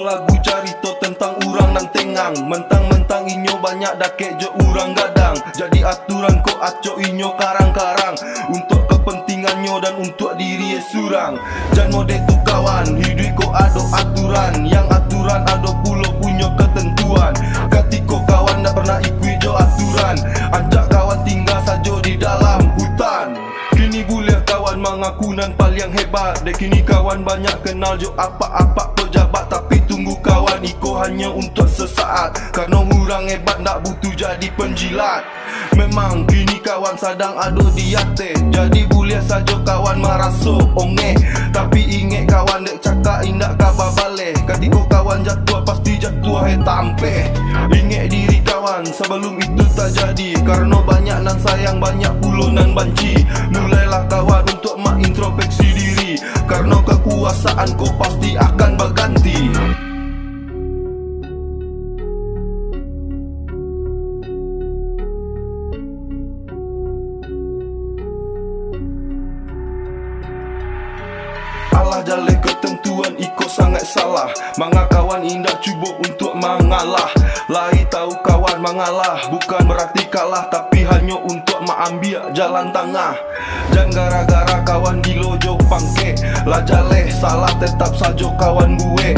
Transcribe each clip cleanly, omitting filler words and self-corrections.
lagu carito tentang urang nan tengang. Mentang-mentang inyo banyak dakek jo urang gadang. Jadi aturan ko aco inyo karang-karang untuk kepentingannya dan untuk diri surang. Jan mode tu kawan, hidup ko ado aturan. Yang aturan ado pulo punya ketentuan. Katiko kawan tak pernah ikut jo aturan, ajak kawan tinggal sajo di dalam hutan. Kini boleh kawan mengakunan paling hebat. Dek kini kawan banyak kenal jo apa-apa pejabat. Tapi tunggu kawan iko hanya untuk sesaat. Karena orang hebat tak butuh jadi penjilat. Memang kini kawan sedang ado di ate. Jadi boleh saja kawan merasa onge. Tapi ingat kawan dek cakap indak kabar balik. Katiko kawan jatuh pasti jatuh tampe. Ingat diri kawan sebelum itu tak jadi. Karena banyak nan sayang banyak puluh nan banci. Mulailah kawan untuk mengintrospeksi diri. Karena kekuasaan kau pasti akan berganti. Allah jaleh ketentuan iko sangat salah. Manga kawan indah cuba untuk mengalah. Lai tahu kawan mengalah bukan berarti kalah, tapi hanya untuk mengambil jalan tengah. Jangan gara-gara kawan dilojo pangke lah jaleh salah tetap saja kawan gue.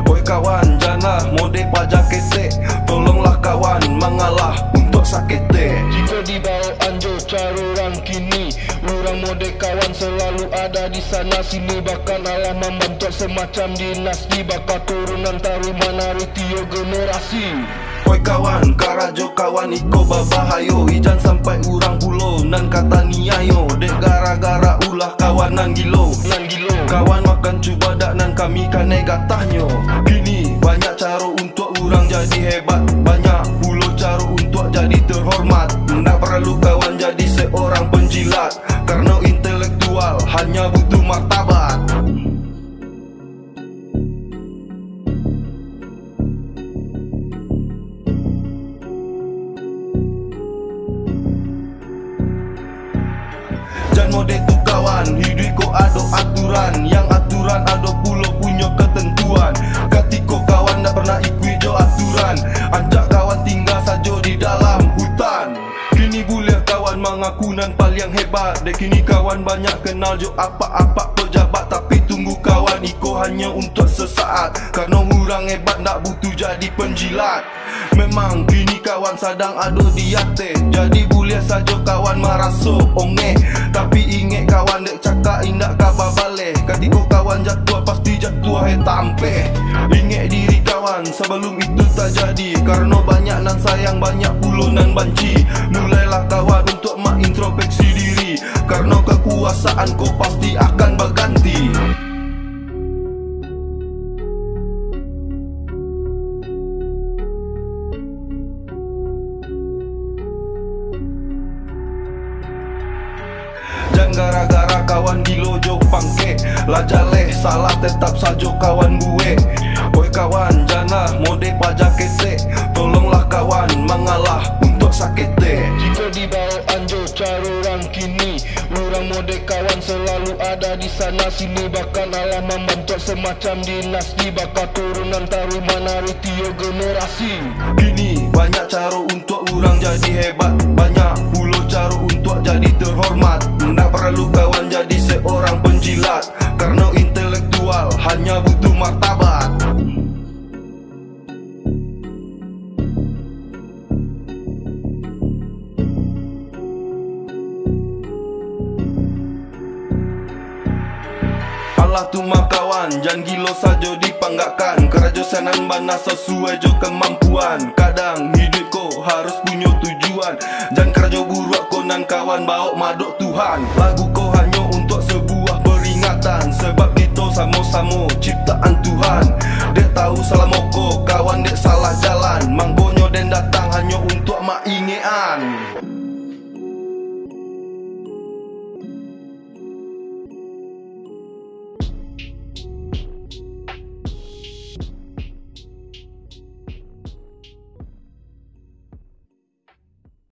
Oi kawan jangan mode pajak kete. Tolonglah kawan mengalah untuk sakete. Jika dibawa anjo cara orang kini, orang mode kawan selalu ada di sana sini. Bahkan Allah membentuk semacam dinasti. Bakal turunan taruh manari tiga generasi. Oi kawan, karajo kawan iko babahayo. Ijan sampai urang pulo nan kata niayo. Dek gara-gara ulah kawanan gilo. Kawan makan cuba dak nan kami kane gatahnya. Kini banyak cara untuk urang jadi hebat. Banyak pulo cara untuk jadi terhormat. Tak perlu kawan jadi seorang penjilat. Karena intelektual hanya butuh martabat. Jangan mode tu kawan, hidup ko ado aturan. Yang aturan ado pulo punya ketentuan. Katiko kawan tak pernah ikut jo aturan, ajak kawan tinggal sajo di dalam hutan. Kini boleh kawan mengakunan paling hebat. Dek kini kawan banyak kenal jo apa-apa pejabat. Tapi tunggu kawan iko hanya untuk sesaat. Karena orang hebat tak butuh jadi penjilat. Memang kini kawan sedang ado di ate. Jadi boleh saja kawan merasa onge. Tapi ingat kawan dek cakap indak kabar balik. Katiko kawan jatuh pasti jatuh tampe. Ingat diri kawan sebelum itu tak jadi. Karena banyak nan sayang banyak puluh nan banci. Mulailah kawan untuk mengintrospeksi diri. Karena kekuasaan kau pasti akan berganti. Jangan gara-gara kawan dilojo pangke lah jaleh salah tetap saja kawan gue. Oi kawan jangan mode pajak kete. Tolonglah kawan mengalah untuk sakete. Jika dibawa anjo cara orang kini, orang mode kawan selalu ada di sana sini. Bahkan Allah membentuk semacam dinasti. Bakal turunan taruh manari tiga generasi. Kini banyak cara untuk orang jadi hebat. Banyak puluh cara untuk jadi terhormat. Tak perlu kawan jadi seorang penjilat. Karena intelektual hanya butuh martabat. Allah tu kawan, jangan gilo saja dipanggakan. Kerajo senan bana sesuai jo kemampuan. Kadang hidup ko harus punya tujuan. Jangan kerajo buruk konan kawan bawa madok Tuhan. Lagu ko hanya untuk sebuah peringatan. Sebab kita sama-sama ciptaan Tuhan. Dek tahu salah moko, kawan dek salah jalan. Manggonyo den datang hanya untuk maingean.